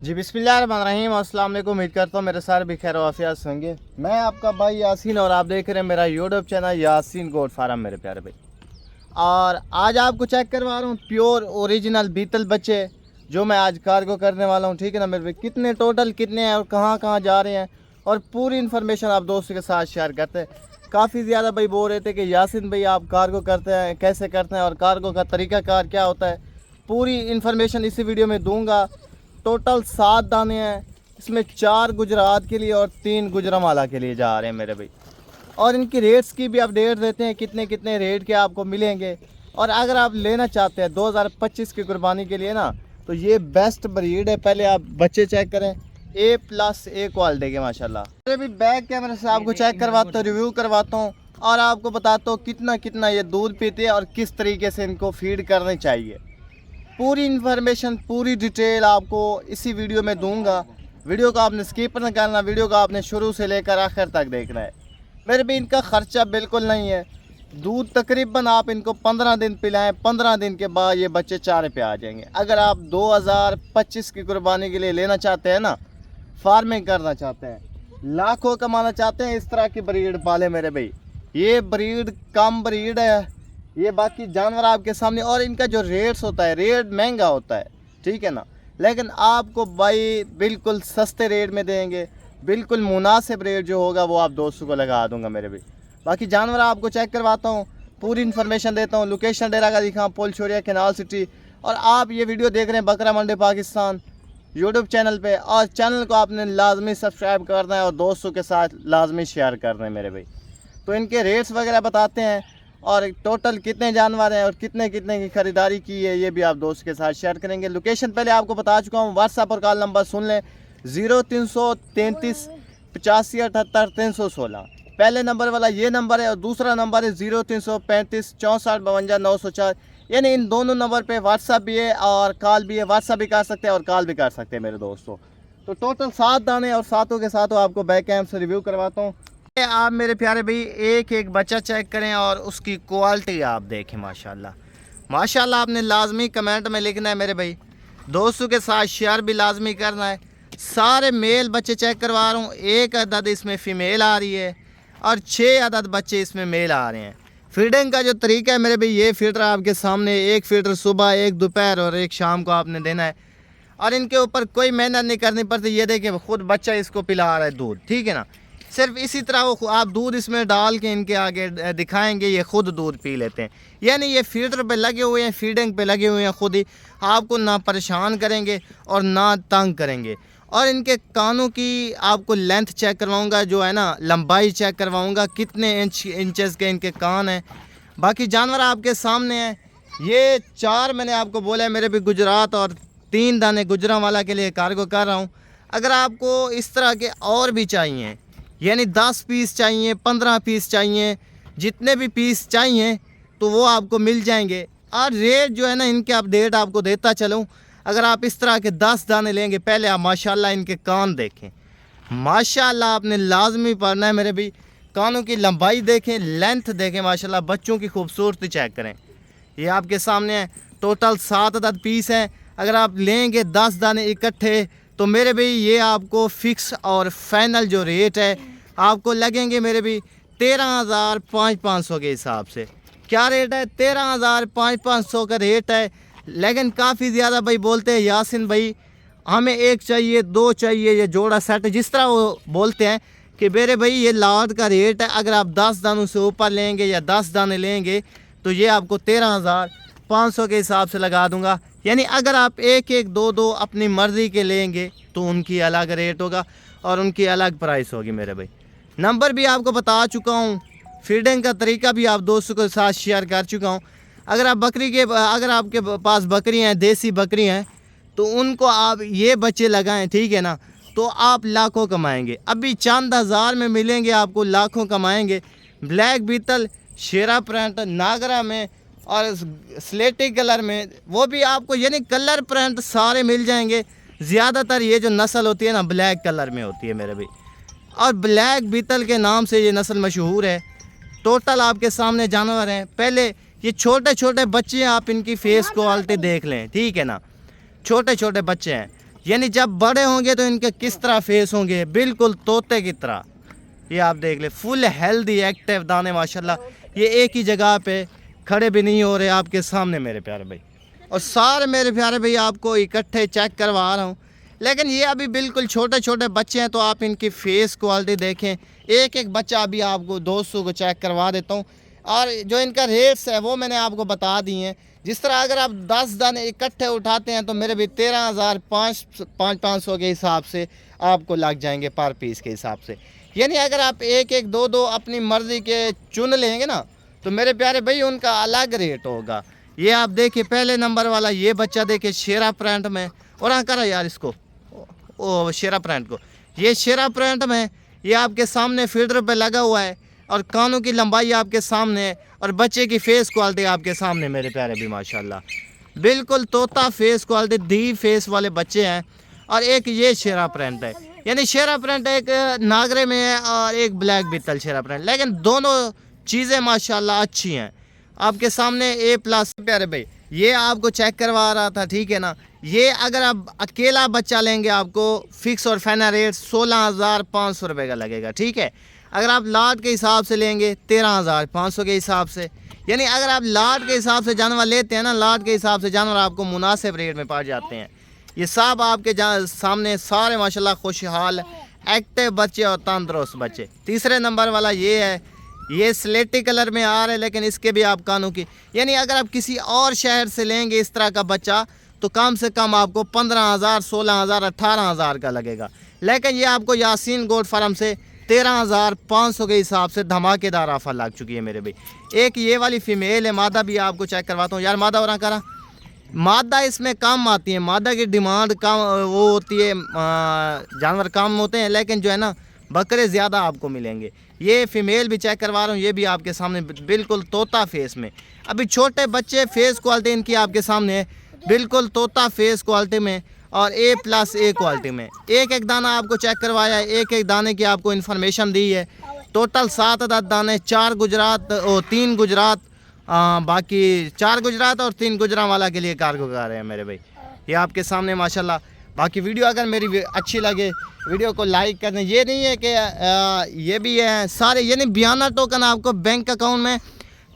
जी बिस्मिल्लाहिर्रहमानिर्रहीम, अस्सलाम वालेकुम। उम्मीद करता हूँ मेरे सारे भी खैर वाफियत होंगे। मैं आपका भाई यासीन और आप देख रहे हैं मेरा YouTube channel Yasin goat farm मेरे प्यारे भाई। और आज आपको चेक करवा रहा हूँ प्योर ओरिजिनल बीतल बच्चे जो मैं आज कार्गो करने वाला हूँ। ठीक है ना मेरे भाई, कितने टोटल कितने हैं और कहाँ कहाँ जा रहे हैं और पूरी इन्फॉर्मेशन आप दोस्तों के साथ शेयर करते हैं। काफ़ी ज़्यादा भाई बोल रहे थे कि यासीन भाई आप कार्गो करते हैं, कैसे करते हैं और कार्गो का तरीक़ाकार क्या होता है। पूरी इन्फॉर्मेशन इसी वीडियो में दूंगा। टोटल 7 दाने हैं, इसमें 4 गुजरात के लिए और 3 गुजरांवाला के लिए जा रहे हैं मेरे भाई। और इनकी रेट्स की भी अपडेट देते हैं, कितने कितने रेट के आपको मिलेंगे। और अगर आप लेना चाहते हैं 2025 की कुर्बानी के लिए ना, तो ये बेस्ट ब्रीड है। पहले आप बच्चे चेक करें, A+A क्वालिटी के माशाल्लाह। मेरे भी बैक कैमरे से आपको चेक करवाता हूँ, रिव्यू करवाता हूँ और आपको बताता हूँ कितना कितना ये दूध पीते हैं और किस तरीके से इनको फीड करनी चाहिए। पूरी इन्फॉर्मेशन पूरी डिटेल आपको इसी वीडियो में दूंगा। वीडियो को आपने स्किप नहीं करना, वीडियो को आपने शुरू से लेकर आखिर तक देखना है। मेरे भी इनका ख़र्चा बिल्कुल नहीं है। दूध तकरीबन आप इनको 15 दिन पिलाएं, 15 दिन के बाद ये बच्चे चारे पे आ जाएंगे। अगर आप 2025 की कुर्बानी के लिए लेना चाहते हैं ना, फार्मिंग करना चाहते हैं, लाखों कमाना चाहते हैं, इस तरह की ब्रीड पाले मेरे भाई। ये ब्रीड कम ब्रीड है, ये बाकी जानवर आपके सामने। और इनका जो रेट्स होता है, रेट महंगा होता है, ठीक है ना, लेकिन आपको भाई बिल्कुल सस्ते रेट में देंगे। बिल्कुल मुनासिब रेट जो होगा वो आप दोस्तों को लगा दूंगा मेरे भाई। बाकी जानवर आपको चेक करवाता हूँ, पूरी इन्फॉर्मेशन देता हूँ। लोकेशन डेरा का दिखा, पोल शोरिया कैनाल सिटी। और आप ये वीडियो देख रहे हैं बकरा मंडी पाकिस्तान यूट्यूब चैनल पे, और चैनल को आपने लाजमी सब्सक्राइब करना है और दोस्तों के साथ लाजमी शेयर करना है मेरे भाई। तो इनके रेट्स वगैरह बताते हैं और टोटल कितने जानवर हैं और कितने कितने की ख़रीदारी की है, ये भी आप दोस्त के साथ शेयर करेंगे। लोकेशन पहले आपको बता चुका हूँ। व्हाट्सएप और कॉल नंबर सुन लें, 0333 85 78 316। पहले नंबर वाला ये नंबर है और दूसरा नंबर है 0335 64 52 904। यानी इन दोनों नंबर पे व्हाट्सएप भी है और कॉल भी है। व्हाट्सएप भी कर सकते हैं और कॉल भी कर सकते हैं मेरे दोस्तों। तो टोटल 7 दाने और सातों के साथों आपको बैक कैम से रिव्यू करवाता हूँ। आप मेरे प्यारे भाई एक एक बच्चा चेक करें और उसकी क्वालिटी आप देखें। माशाल्लाह माशाल्लाह। आपने लाजमी कमेंट में लिखना है मेरे भाई, दोस्तों के साथ शेयर भी लाजमी करना है। सारे मेल बच्चे चेक करवा रहा हूँ, एक अदद इसमें फ़ीमेल आ रही है और 6 अदद बच्चे इसमें मेल आ रहे हैं। फीडिंग का जो तरीका है मेरे भाई, ये फीडर आपके सामने, एक फीडर सुबह, एक दोपहर और एक शाम को आपने देना है। और इनके ऊपर कोई मेहनत नहीं करनी पड़ती। ये देखें खुद बच्चा इसको पिला रहा है दूध, ठीक है ना। सिर्फ इसी तरह वो आप दूध इसमें डाल के इनके आगे दिखाएंगे, ये खुद दूध पी लेते हैं। यानी ये फीडर पे लगे हुए हैं, फीडिंग पे लगे हुए हैं, खुद ही आपको ना परेशान करेंगे और ना तंग करेंगे। और इनके कानों की आपको लेंथ चेक करवाऊंगा, जो है ना लंबाई चेक करवाऊंगा, कितने इंचेस के इनके कान हैं। बाकी जानवर आपके सामने हैं। ये 4 मैंने आपको बोला है मेरे भी गुजरात और 3 दाने गुजरांवाला के लिए कार्गो कर रहा हूँ। अगर आपको इस तरह के और भी चाहिए, यानी 10 पीस चाहिए, 15 पीस चाहिए, जितने भी पीस चाहिए तो वो आपको मिल जाएंगे। और रेट जो है ना इनके अपडेट आपको देता चलूँ। अगर आप इस तरह के 10 दाने लेंगे, पहले आप माशाल्लाह इनके कान देखें। माशाल्लाह आपने लाजमी पढ़ना है मेरे भी। कानों की लंबाई देखें, लेंथ देखें, माशाल्लाह बच्चों की खूबसूरती चेक करें। ये आपके सामने है। टोटल 7 अदद पीस हैं। अगर आप लेंगे 10 दाने इकट्ठे तो मेरे भाई ये आपको फ़िक्स और फाइनल जो रेट है आपको लगेंगे मेरे भी 13,500 के हिसाब से। क्या रेट है? 13,500 का रेट है। लेकिन काफ़ी ज़्यादा भाई बोलते हैं यासिन भाई हमें 1 चाहिए, 2 चाहिए, ये जोड़ा सेट, जिस तरह वो बोलते हैं कि मेरे भाई ये लाद का रेट है। अगर आप 10 दानों से ऊपर लेंगे या 10 दाने लेंगे तो ये आपको 13,500 के हिसाब से लगा दूंगा। यानी अगर आप एक एक दो दो अपनी मर्ज़ी के लेंगे तो उनकी अलग रेट होगा और उनकी अलग प्राइस होगी मेरे भाई। नंबर भी आपको बता चुका हूँ, फीडिंग का तरीका भी आप दोस्तों के साथ शेयर कर चुका हूँ। अगर आपके पास बकरी हैं, देसी बकरी हैं, तो उनको आप ये बच्चे लगाएं, ठीक है ना, तो आप लाखों कमाएंगे। अभी चंद हज़ार में मिलेंगे, आपको लाखों कमाएंगे। ब्लैक बीतल, शेरा प्रिंट, नागरा में और स्लेटी कलर में, वो भी आपको यानी कलर प्रिंट सारे मिल जाएंगे। ज़्यादातर ये जो नस्ल होती है ना ब्लैक कलर में होती है मेरे भाई, और ब्लैक बीतल के नाम से ये नस्ल मशहूर है। टोटल आपके सामने जानवर हैं। पहले ये छोटे छोटे बच्चे हैं, आप इनकी फेस क्वालिटी देख लें, ठीक है ना, छोटे छोटे बच्चे हैं। यानी जब बड़े होंगे तो इनके किस तरह फेस होंगे, बिल्कुल तोते की तरह। ये आप देख ले, फुल हेल्दी एक्टिव दाने माशाल्लाह। ये एक ही जगह पे खड़े भी नहीं हो रहे आपके सामने मेरे प्यारे भाई। और सारे मेरे प्यारे भाई आपको इकट्ठे चेक करवा रहा हूँ, लेकिन ये अभी बिल्कुल छोटे छोटे बच्चे हैं, तो आप इनकी फेस क्वालिटी देखें। एक एक बच्चा अभी आपको दोस्तों को चेक करवा देता हूँ। और जो इनका रेट्स है वो मैंने आपको बता दिए हैं। जिस तरह अगर आप 10 दाने इकट्ठे उठाते हैं तो मेरे भी 13,500 के हिसाब से आपको लग जाएंगे पर पीस के हिसाब से। यानी अगर आप एक एक दो दो अपनी मर्ज़ी के चुन लेंगे ना तो मेरे प्यारे भाई उनका अलग रेट होगा। ये आप देखिए पहले नंबर वाला ये बच्चा देखिए शेरा प्रिंट में, और हाँ करा यार इसको ओ शेरा प्रिंट को, ये शेरा प्रिंट में ये आपके सामने फीडर पे लगा हुआ है और कानों की लंबाई आपके सामने है और बच्चे की फेस क्वालिटी आपके सामने मेरे प्यारे भी माशाल्लाह। बिल्कुल तोता फेस क्वालिटी दी फेस वाले बच्चे हैं। और एक ये शेरा प्रिंट है, यानी शेरा प्रिंट एक नागरे में है और एक ब्लैक बित्तल शेरा प्रिंट, लेकिन दोनों चीज़ें माशाल्लाह अच्छी हैं आपके सामने A+ प्यारे भाई। ये आपको चेक करवा रहा था, ठीक है ना। ये अगर आप अकेला बच्चा लेंगे आपको फिक्स और फाइनल रेट 16,500 रुपये का लगेगा, ठीक है। अगर आप लाट के हिसाब से लेंगे 13,500 के हिसाब से, यानी अगर आप लाट के हिसाब से जानवर लेते हैं ना, लाट के हिसाब से जानवर आपको मुनासिब रेट में पड़ जाते हैं। ये सब आपके सामने सारे माशाल्लाह खुशहाल एक्टिव बच्चे और तंदुरुस्त बच्चे। तीसरे नंबर वाला ये है, ये स्लेटी कलर में आ रहा है, लेकिन इसके भी आप कानों की, यानी अगर आप किसी और शहर से लेंगे इस तरह का बच्चा तो कम से कम आपको 15,000, 16,000, 18,000 का लगेगा। लेकिन ये आपको यासीन गोट फार्म से 13,500 के हिसाब से धमाकेदार ऑफर लग चुकी है मेरे भाई। एक ये वाली फीमेल है, मादा भी आपको चेक करवाता हूँ यार। मादा और करा, मादा इसमें कम आती है, मादा की डिमांड कम वो होती है, जानवर कम होते हैं, लेकिन जो है ना बकरे ज़्यादा आपको मिलेंगे। ये फीमेल भी चेक करवा रहा हूँ, ये भी आपके सामने बिल्कुल तोता फेस में। अभी छोटे बच्चे फेस क्वालिटी इनकी आपके सामने है, बिल्कुल तोता फेस क्वालिटी में और A+ क्वालिटी में। एक एक दाना आपको चेक करवाया है, एक एक दाने की आपको इन्फॉर्मेशन दी है। टोटल 7 दाने, 4 गुजरात और 3 गुजरात, बाकी 4 गुजरात और 3 गुजरांवाला के लिए कारगुजार है मेरे भाई। ये आपके सामने माशाल्लाह। बाकी वीडियो अगर मेरी अच्छी लगे वीडियो को लाइक कर दें। ये नहीं है कि ये भी है सारे, यानी बयाना टोकन आपको बैंक अकाउंट में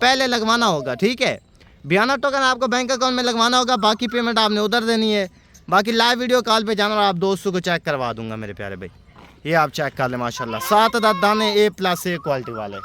पहले लगवाना होगा, ठीक है। बयाना टोकन आपको बैंक अकाउंट में लगवाना होगा, बाकी पेमेंट आपने उधर देनी है। बाकी लाइव वीडियो कॉल पे जाना और आप दोस्तों को चेक करवा दूंगा मेरे प्यारे भाई। ये आप चेक कर लें माशाल्लाह, 7 दाने A+ क्वालिटी वाले।